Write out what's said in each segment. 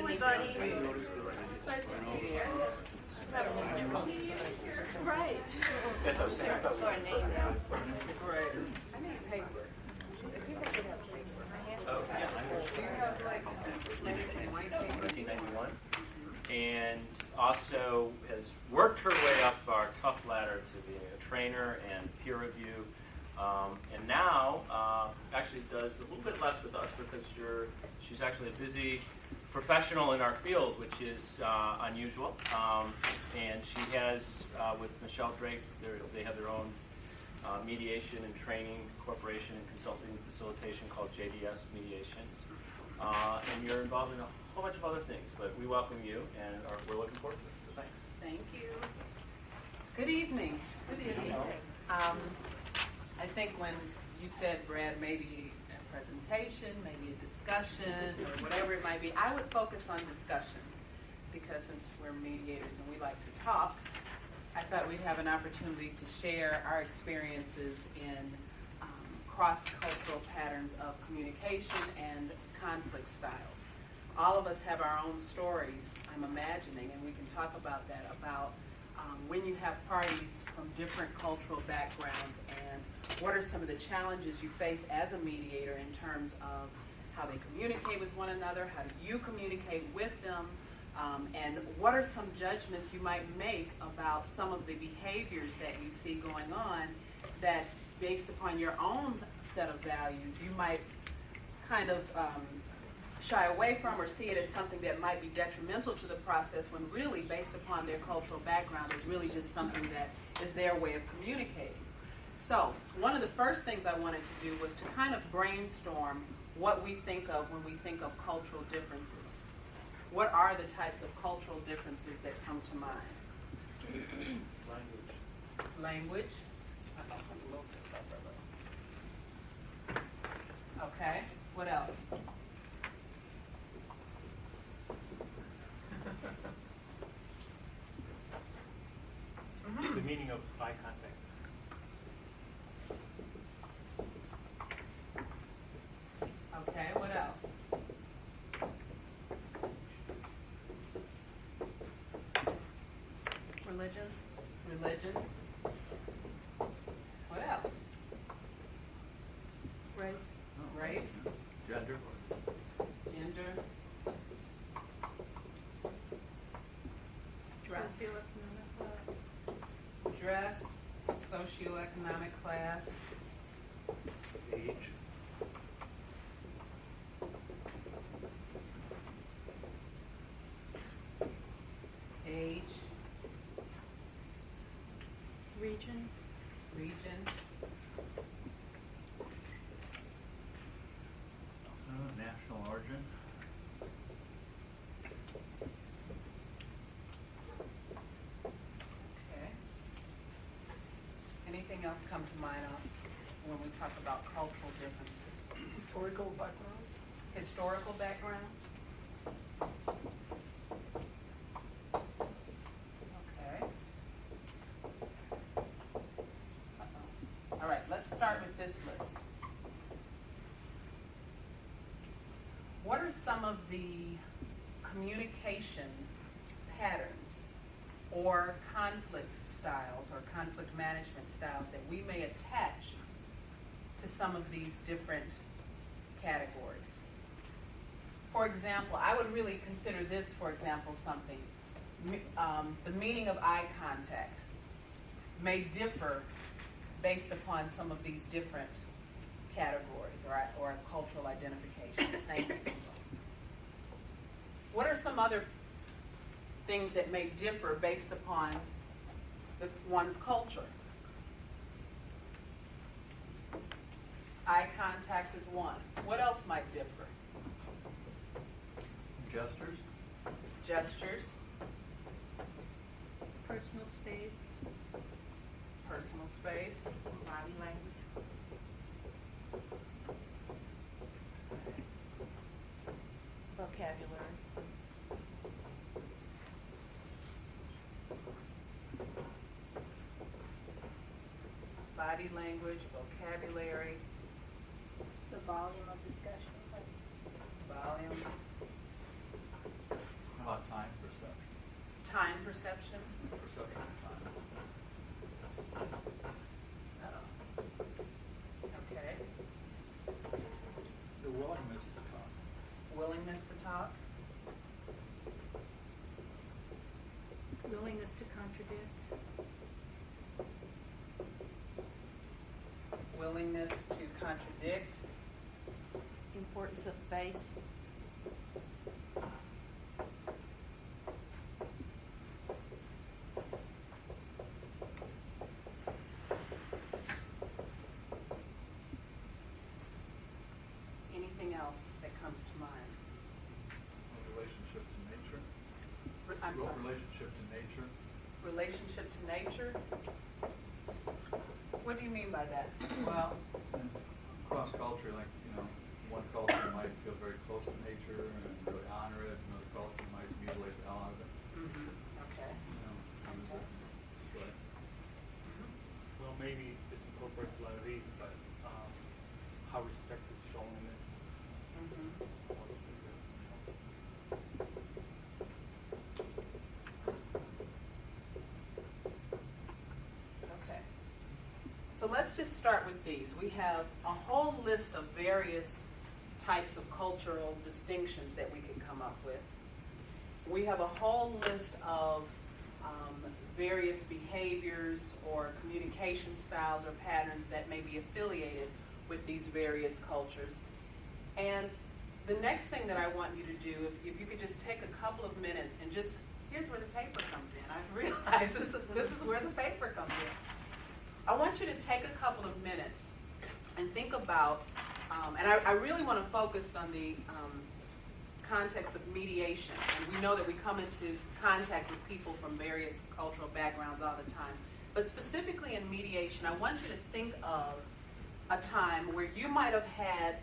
everybody. Nice to see you. Right. Yes, I was saying. I thought we Our name down. Right. I need paper. If people could have paper. Oh, yeah. Do you have like white paper? 1991. And also has worked her way up our tough ladder to being a trainer and peer review. And now actually does a little bit less with us because she's actually a busy professional in our field, which is unusual. And she has, with Michelle Drake, they have their own mediation and training corporation and consulting facilitation called JDS Mediations. And you're involved in a whole bunch of other things, but we welcome you and we're looking forward to it, so thanks. Thank you. Good evening. Good evening. I think when you said, Brad, maybe a presentation, maybe a discussion, or whatever it might be, I would focus on discussion because since we're mediators and we like to talk, I thought we'd have an opportunity to share our experiences in cross-cultural patterns of communication and conflict styles. All of us have our own stories, I'm imagining, and we can talk about that, about when you have parties from different cultural backgrounds and what are some of the challenges you face as a mediator in terms of how they communicate with one another, how do you communicate with them, and what are some judgments you might make about some of the behaviors that you see going on that, based upon your own set of values, you might kind of shy away from or see it as something that might be detrimental to the process when really, based upon their cultural background, is really just something that is their way of communicating. So one of the first things I wanted to do was to kind of brainstorm what we think of when we think of cultural differences. What are the types of cultural differences that come to mind? Language. Okay. What else? The meaning of eye contact. Okay, what else? Religions. What else? Race. Gender. Dress, socioeconomic class, Age. Region. National origin. Okay. Anything else come to mind when we talk about cultural differences? Historical background. Historical background? Okay. All right, let's start with this list. What are some of the communication patterns or conflict styles or conflict management styles that we may attach to some of these different categories? For example, I would really consider this, for example, something. The meaning of eye contact may differ based upon some of these different categories or cultural identifications. Thank you. What are some other things that may differ based upon one's culture? Eye contact is one. What else might differ? Gestures. Personal space. Body language. Vocabulary. Body language, vocabulary, The volume of discussion. volume. about time perception. Time perception. Perception of time. Okay. The willingness to talk. Willingness to talk. Willingness to contradict. Willingness to contradict. Importance of face. Anything else that comes to mind? Relationship to nature. I'm sorry. Relationship to nature. Relationship to nature? What do you mean by that? Well, And cross culture, like, one culture might feel very close to nature and really honor it. Another culture might mutilate the hell out of it. okay. Use it. Right. Well, maybe this incorporates a lot of these, but how respect is shown in it. Okay. So let's just start with these. We have a whole list of various types of cultural distinctions that we can come up with. We have a whole list of various behaviors or communication styles or patterns that may be affiliated with these various cultures. And the next thing that I want you to do, if you could just take a couple of minutes and just, here's where the paper comes in. I realize this is where the paper comes in. I want you to take a couple of minutes and think about, and I really want to focus on the context of mediation. And we know that we come into contact with people from various cultural backgrounds all the time. But specifically in mediation, I want you to think of a time where you might have had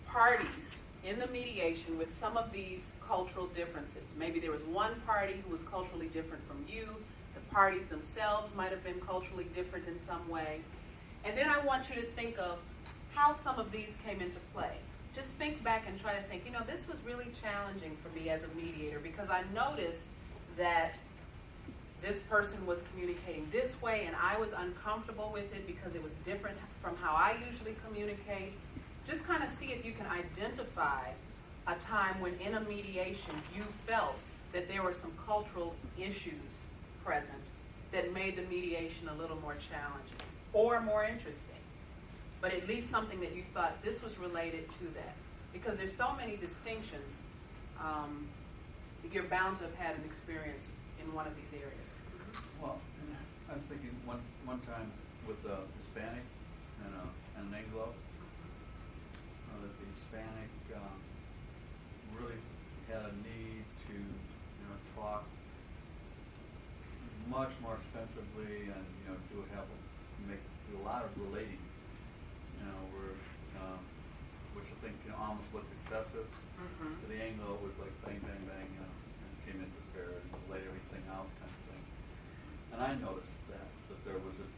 parties in the mediation with some of these cultural differences. Maybe there was one party who was culturally different from you. The parties themselves might have been culturally different in some way. And then I want you to think of how some of these came into play. Just think back and try to think, this was really challenging for me as a mediator because I noticed that this person was communicating this way and I was uncomfortable with it because it was different from how I usually communicate. Just kind of see if you can identify a time when in a mediation you felt that there were some cultural issues present that made the mediation a little more challenging or more interesting. But at least something that you thought this was related to that. Because there's so many distinctions, you're bound to have had an experience in one of these areas. Well, I was thinking one time with a Hispanic and an Anglo, that the Hispanic really had a need to talk much more extensively and do a lot of relating, which I think almost looked excessive. To the Anglo, it was like bang bang bang, and came in prepared and laid everything out kind of thing. And I noticed that there was just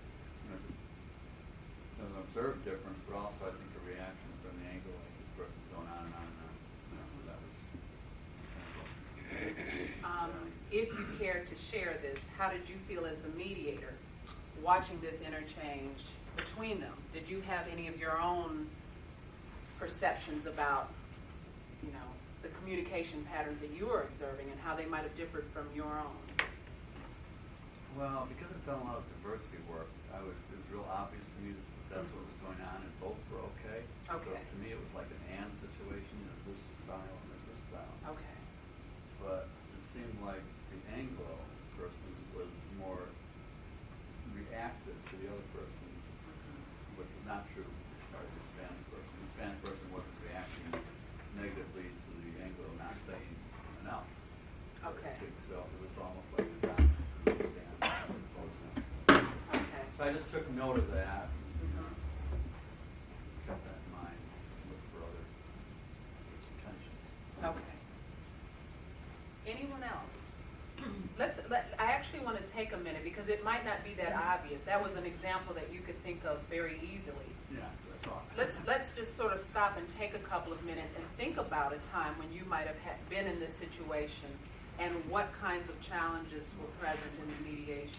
an observed difference, but also I think a reaction from the Anglo, like this person going on and on and on. So that was. If you care to share this, how did you feel as the mediator watching this interchange between them? Did you have any of your own perceptions about, the communication patterns that you were observing and how they might have differed from your own? Well, because I've done a lot of diversity work, it was real obvious to me that that's what was going on, and both were okay. Okay. So to me, it was like an and situation. There's this style and there's this style. Okay. But it seemed like the Anglo person was more reactive to the other person, which was not true as far as the Hispanic person. The Hispanic person wasn't reacting negatively to the Anglo not saying enough. Okay. So it was almost like a dominant. Okay. So I just took note of that. Kept that in mind. Look for other tensions. Okay. Anyone else? I actually want to take a minute because it might not be that obvious. That was an example that you could think of very easily. Yeah, that's all. Let's just sort of stop and take a couple of minutes and think about a time when you might have been in this situation and what kinds of challenges were present in the mediation.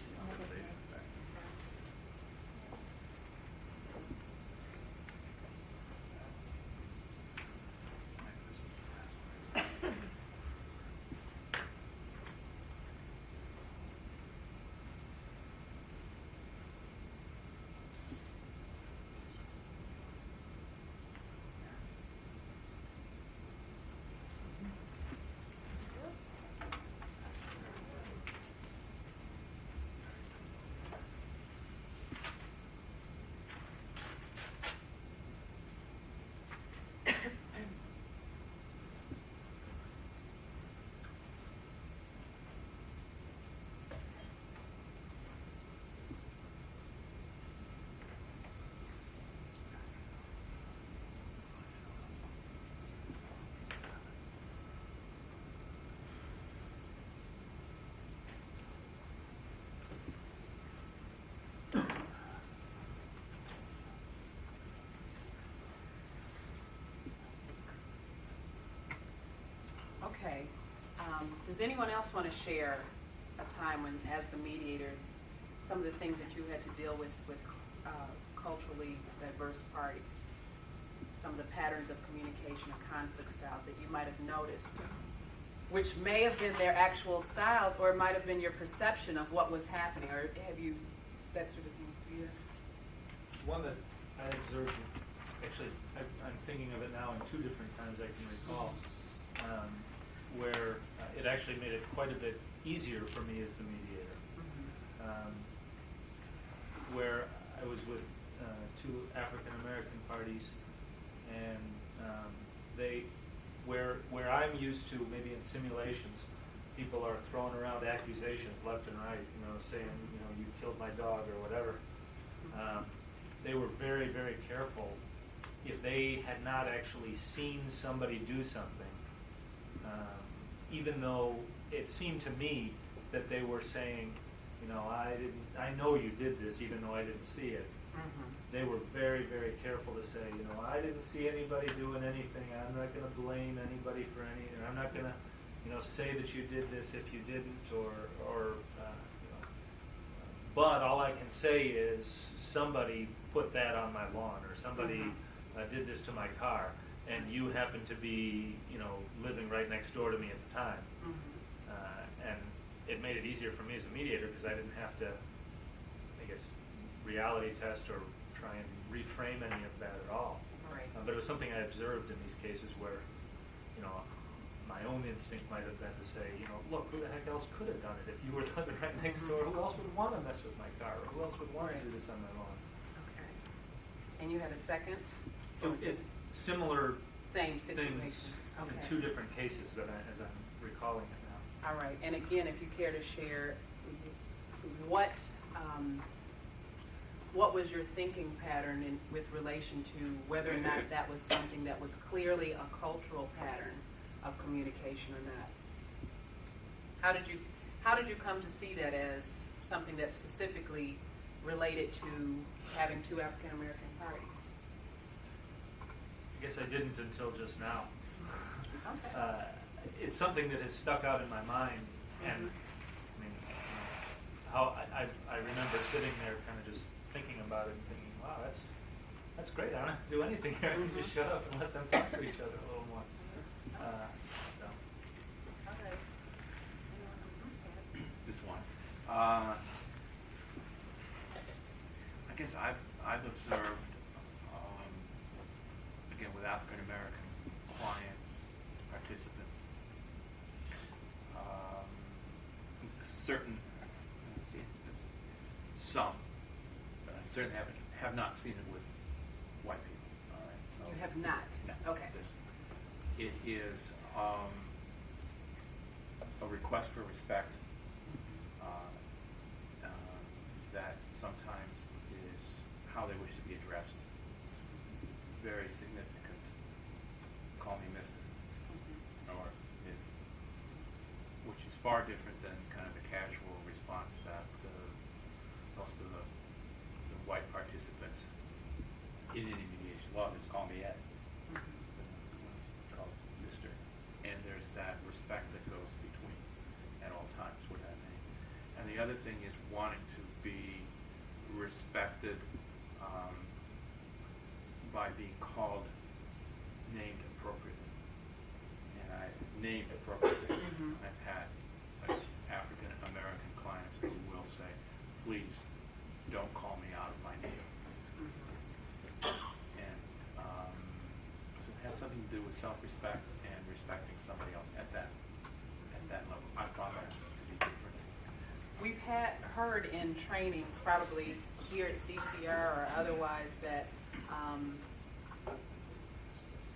Okay. Does anyone else want to share a time when, as the mediator, some of the things that you had to deal with culturally diverse parties, some of the patterns of communication or conflict styles that you might have noticed, which may have been their actual styles, or it might have been your perception of what was happening, or have you, that sort of thing? Yeah. One that I observed, actually, I'm thinking of it now in two different times I can recall, where it actually made it quite a bit easier for me as the mediator. Where I was with two African American parties, and where I'm used to, maybe in simulations, people are throwing around accusations left and right, saying, you killed my dog or whatever. They were very, very careful. If they had not actually seen somebody do something, even though it seemed to me that they were saying, I know you did this, even though I didn't see it. They were very, very careful to say, I didn't see anybody doing anything. I'm not going to blame anybody for anything. I'm not going to, say that you did this if you didn't, but all I can say is somebody put that on my lawn, or somebody did this to my car, and you happen to be, living right next door to me at the time. And it made it easier for me as a mediator because I didn't have to, reality test or try and reframe any of that at all. Right. But it was something I observed in these cases where, my own instinct might have been to say, look, who the heck else could have done it? If you were living right next door, who else would want to mess with my car? Or who else would want to do this on my lawn? Okay. And you had a second? Similar Same situation. things Okay. in two different cases that as I'm recalling it now. All right. And again, if you care to share, what was your thinking pattern with relation to whether or not that was something that was clearly a cultural pattern of communication or not? How did you come to see that as something that specifically related to having two African American parties? I guess I didn't until just now. Okay. It's something that has stuck out in my mind, and how I remember sitting there kind of just thinking about it and thinking, wow, that's great. I don't have to do anything here. I can just shut up and let them talk to each other a little more. All right. This one. I guess I've observed, again, with African American clients, participants, some, but I certainly have not seen it with white people. All right. So You have not? no, Okay. It is a request for respect that sometimes is how they wish to be addressed. Very significant. Call me mister. Or is, which is far different than kind of the casual response that most of the white participants in any mediation, well, just call me Ed. Call Mr. And there's that respect that goes between. thing is wanting to be respected by being called named appropriately. And I named appropriately. I've had African American clients who will say, please don't call me out of my name. And so it has something to do with self-respect and respecting somebody else at that level. I found that to be different. We've heard in trainings, probably here at CCR or otherwise, that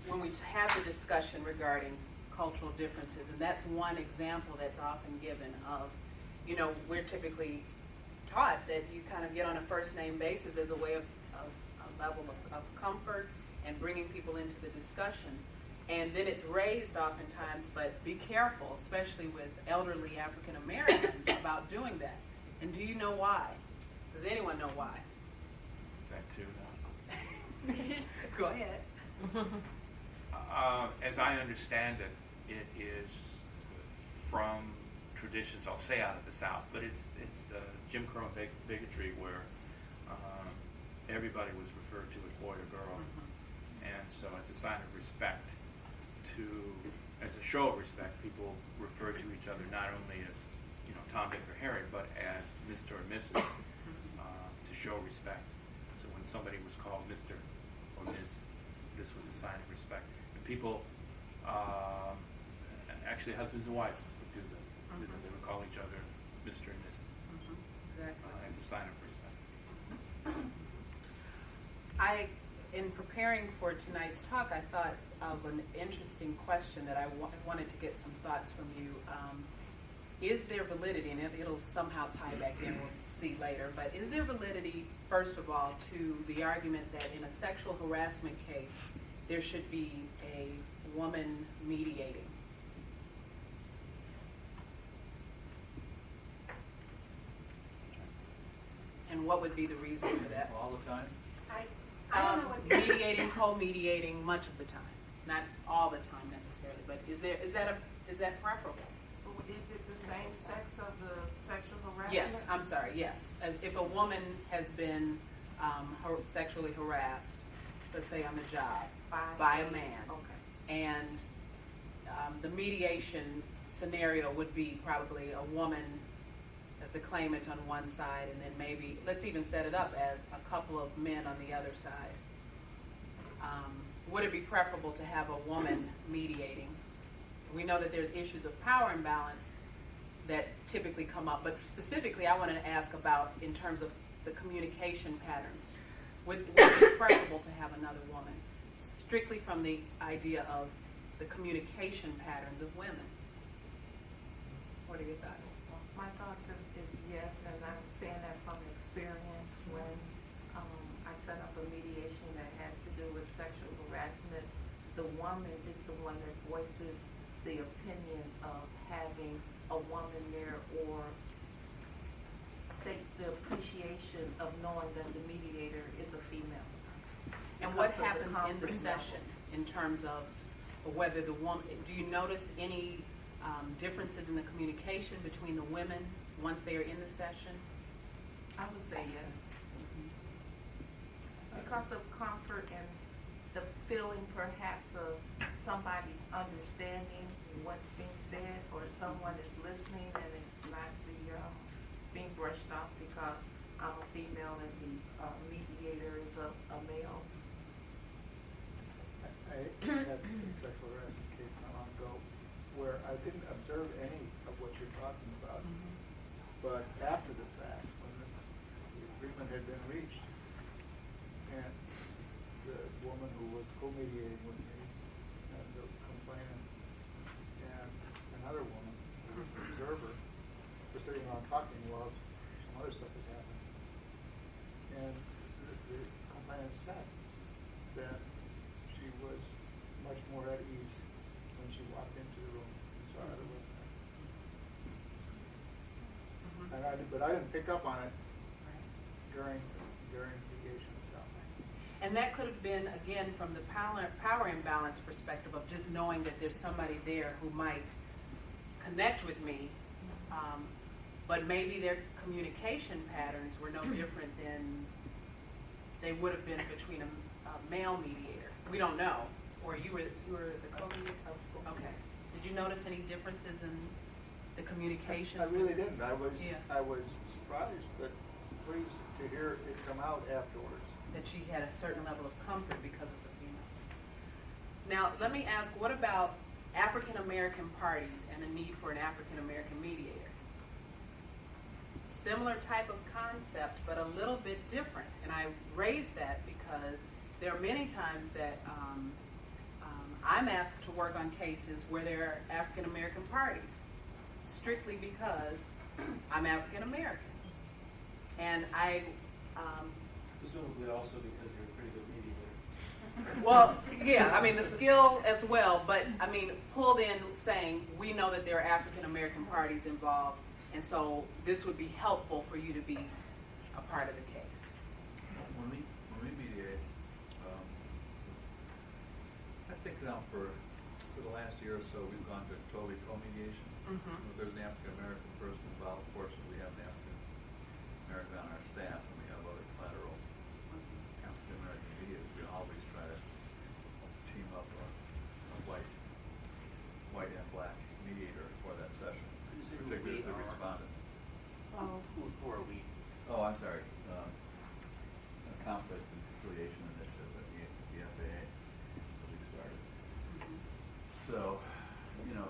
when we have the discussion regarding cultural differences, and that's one example that's often given of, we're typically taught that you kind of get on a first name basis as a way of a level of comfort and bringing people into the discussion. And then it's raised oftentimes, but be careful, especially with elderly African Americans, about doing that. And do you know why? Does anyone know why? That too, no? Go ahead. As I understand it, it is from traditions, I'll say out of the South, but it's Jim Crow and bigotry where everybody was referred to as boy or girl. And so as a sign of respect, as a show of respect, people refer to each other not only as Tom, Dick, or Harry, but as Mr. or Mrs. To show respect. So when somebody was called Mr. or Ms., this was a sign of respect. And people, actually husbands and wives would do that. They would call each other Mr. and Mrs. Exactly. As a sign of respect. In preparing for tonight's talk, I thought of an interesting question that I wanted to get some thoughts from you. Is there validity, and it'll somehow tie back in, we'll see later, but is there validity, first of all, to the argument that in a sexual harassment case, there should be a woman mediating? And what would be the reason for that? All the time? I don't know what Mediating, co-mediating, much of the time, not all the time necessarily, but is that preferable? Is it the same sex of the sexual harassment? Yes, I'm sorry, yes. If a woman has been sexually harassed, let's say on the job, by a man, Okay. and the mediation scenario would be probably a woman as the claimant on one side, and then maybe, let's even set it up as a couple of men on the other side. Would it be preferable to have a woman mediating? We know that there's issues of power imbalance that typically come up, but specifically I wanted to ask about in terms of the communication patterns. Would it be preferable to have another woman, strictly from the idea of the communication patterns of women? What are your thoughts? My thoughts is yes, and I'm saying that from experience when I set up a mediation that has to do with sexual harassment. The woman is the one that voices the opinion of having a woman there, or states the appreciation of knowing that the mediator is a female. And what Because of the happens in the conflict session in terms of whether the woman, do you notice any differences in the communication between the women once they are in the session? I would say yes. Because of comfort and the feeling perhaps of somebody's understanding what's being said, or someone is listening and it's not being brushed off because I'm a female and the mediator is a male. I had a sexual harassment case not long ago where I didn't observe any of what you're talking about. But after the fact, when the agreement had been reached, and the woman who was co-mediating with me, and the complainant, and another woman, who was an observer, were sitting around talking while some other stuff was happening. And the complainant said that she was much more at ease when she walked into the room and saw other women there. But I didn't pick up on it during mediation itself. And that could have been, again, from the power imbalance perspective of just knowing that there's somebody there who might connect with me. but maybe their communication patterns were no different than they would have been between a male mediator. We don't know. Or you were the co-mediator? Okay. Did you notice any differences in the communications? I really didn't. I was surprised, but pleased to hear it come out afterwards. That she had a certain level of comfort because of the female. Now, let me ask, what about African American parties and the need for an African American mediator? Similar type of concept, but a little bit different. And I raise that because there are many times that I'm asked to work on cases where there are African American parties, strictly because I'm African American. And I Presumably also because you're a pretty good mediator. well, yeah, I mean, the skill as well, but I mean, pulled in saying, we know that there are African American parties involved, and so this would be helpful for you to be a part of the case. When we mediate, I think now for the last year or so, we've gone to totally co-mediation. If there's an African American person involved, of course, we have an African American on our staff, and we have other collateral African American mediators. We always try to team up a white and black mediator for that session, particularly if they responded. Who are we? Oh, I'm sorry. A conflict and conciliation initiative at the FAA that we started. So, you know,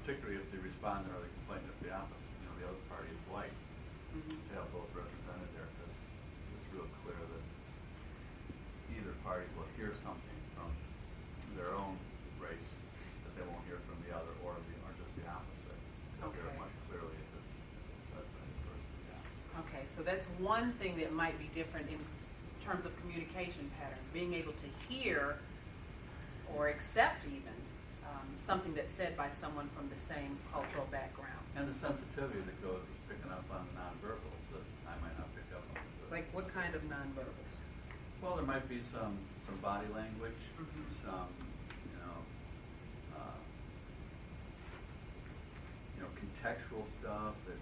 particularly if the respondent or the complainant is the opposite, you know, the other party is white, to have both represented there, because it's real clear that either party will hear something from their own race that they won't hear from the other, or just the opposite. They'll hear it much clearly if it's said by the person. Yeah. Okay, so that's one thing that might be different in terms of communication patterns, being able to hear or accept even something that's said by someone from the same cultural background. And the sensitivity that goes with picking up on the nonverbals that I might not pick up on. Like what kind of nonverbals? Well, there might be some body language, some, contextual stuff that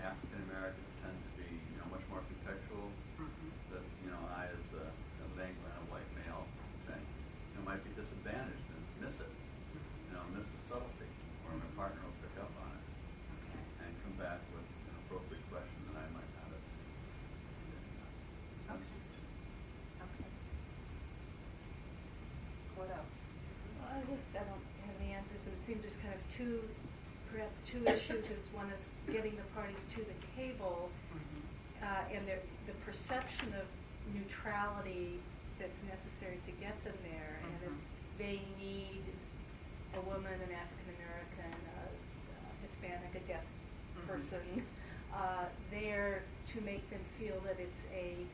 African Americans tend to be, much more contextual. That, I as an Anglo and a white male thing, might be disadvantaged and miss it, miss the subtlety, or my partner will pick up on it and come back with an appropriate question that I might not have. Okay. What else? Well, I don't have any answers, but it seems there's kind of perhaps two issues. One is getting the parties to the table, and the perception of neutrality that's necessary to get them there. And if they need a woman, an African American, a Hispanic, a deaf person, there to make them feel that it's a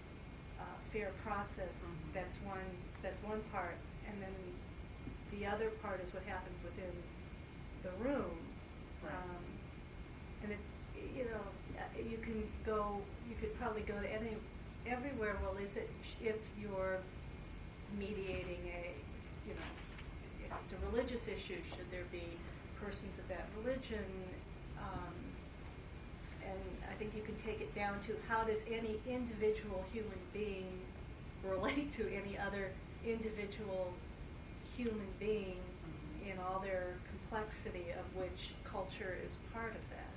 fair process. That's one part, and then the other part is what happens within the room. And you could probably go to everywhere. Well, is it if you're mediating if it's a religious issue, should there be persons of that religion? And I think you can take it down to how does any individual human being relate to any other individual human being in all their complexity, of which culture is part of that.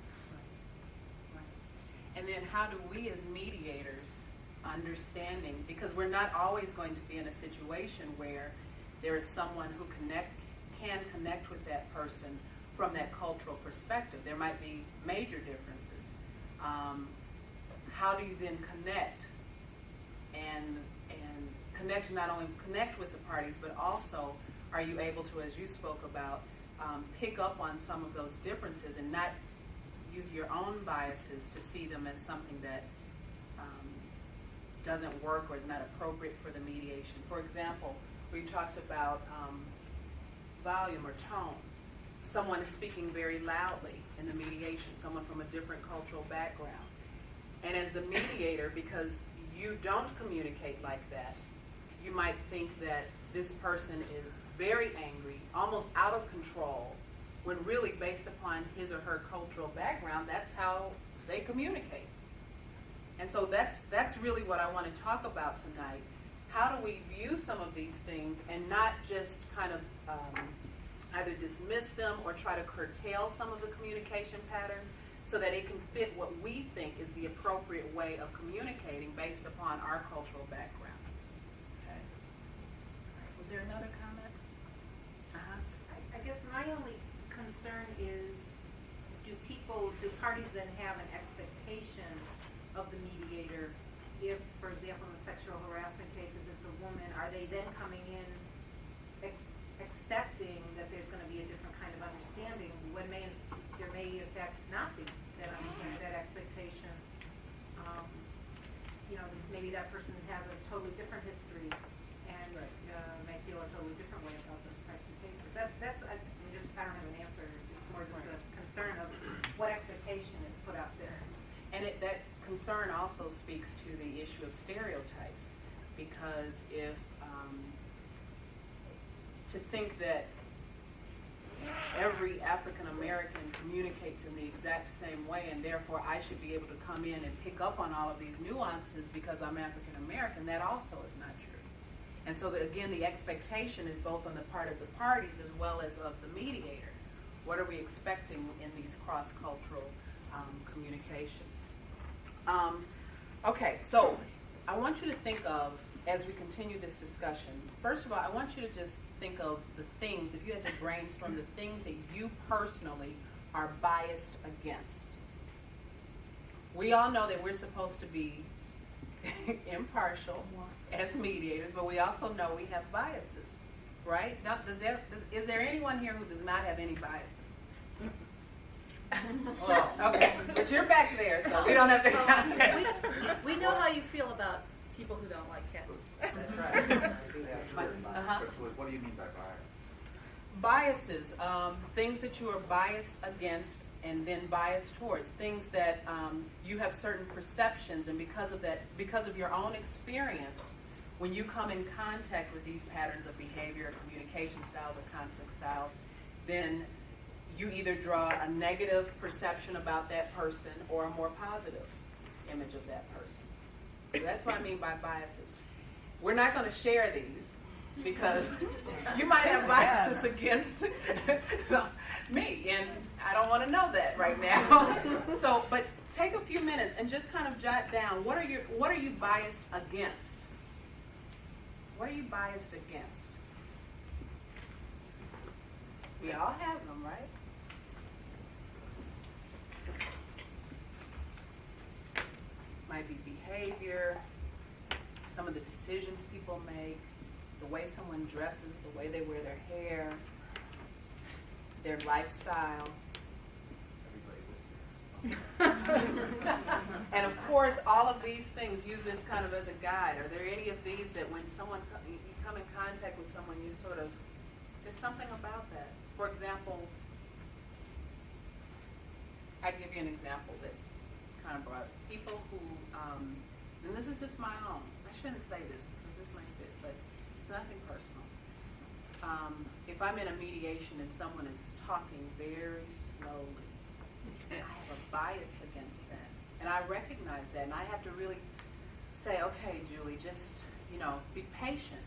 And then how do we as mediators understanding, because we're not always going to be in a situation where there is someone who can connect with that person from that cultural perspective. There might be major differences. How do you then connect and not only connect with the parties, but also are you able to, as you spoke about, pick up on some of those differences and not use your own biases to see them as something that doesn't work or is not appropriate for the mediation. For example, we talked about volume or tone. Someone is speaking very loudly in the mediation, someone from a different cultural background. And as the mediator, because you don't communicate like that, you might think that this person is very angry, almost out of control, when really based upon his or her cultural background, that's how they communicate. And so that's really what I want to talk about tonight. How do we view some of these things and not just kind of either dismiss them or try to curtail some of the communication patterns so that it can fit what we think is the appropriate way of communicating based upon our cultural background. Okay. Was there another comment? I guess my only concern is, do parties then have an expectation of the mediator? If, for example, in the sexual harassment cases, it's a woman, are they then coming in expecting that there's going to be a different kind of understanding when there may in fact not be that understanding, that expectation? Maybe that person has a totally different history and may feel a totally different way about those types of cases. I don't have an answer. It's more just a concern of what expectation is put out there. And that concern also speaks to the issue of stereotypes, because if to think that every African American communicates in the exact same way and therefore I should be able to come in and pick up on all of these nuances because I'm African American, that also is not true. And so again, the expectation is both on the part of the parties as well as of the mediator. What are we expecting in these cross-cultural communications? Okay, so I want you to think of, as we continue this discussion, first of all, I want you to just think of the things, if you had to brainstorm the things that you personally are biased against. We all know that we're supposed to be impartial as mediators, but we also know we have biases, right? Now, is there anyone here who does not have any biases? Well, okay, but you're back there, so we don't have to. We know how you feel about people who don't like cats. That's right. What do you mean by bias? Biases, things that you are biased against and then biased towards, things that you have certain perceptions, and because of your own experience, when you come in contact with these patterns of behavior, communication styles, or conflict styles, then you either draw a negative perception about that person or a more positive image of that person. So that's what I mean by biases. We're not going to share these because you might have biases against me, and I don't want to know that right now. So, but take a few minutes and just kind of jot down, what are you biased against? What are you biased against? We all have them, right? Might be behavior, some of the decisions people make, the way someone dresses, the way they wear their hair, their lifestyle. And of course, all of these things, use this kind of as a guide. Are there any of these that when you come in contact with someone, you sort of, there's something about that? For example, I give you an example that kind of brought people who, and this is just my own, I shouldn't say this because this might fit, but it's nothing personal. If I'm in a mediation and someone is talking very slowly, and I have a bias against that, and I recognize that, and I have to really say, okay, Julie, just, be patient.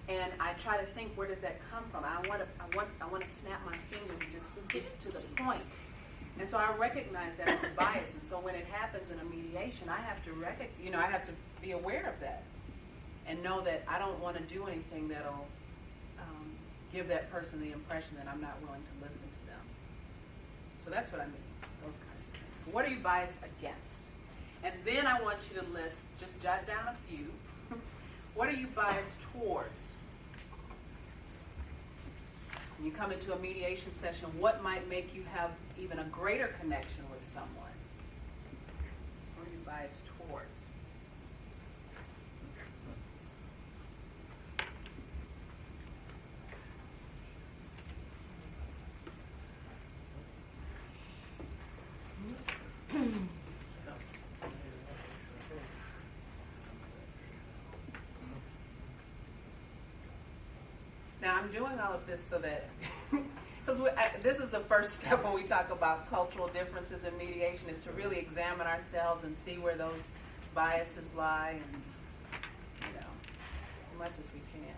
And I try to think, where does that come from? I want to snap my fingers and just get to the point. And so I recognize that as a bias. And so when it happens in a mediation, I have to I have to be aware of that and know that I don't want to do anything that'll give that person the impression that I'm not willing to listen to them. So that's what I mean, those kinds of things. So what are you biased against? And then I want you to list, just jot down a few. What are you biased towards? When you come into a mediation session, what might make you have even a greater connection with someone? What are you biased towards? Now, I'm doing all of this so that, because because this is the first step when we talk about cultural differences in mediation, is to really examine ourselves and see where those biases lie, and as much as we can.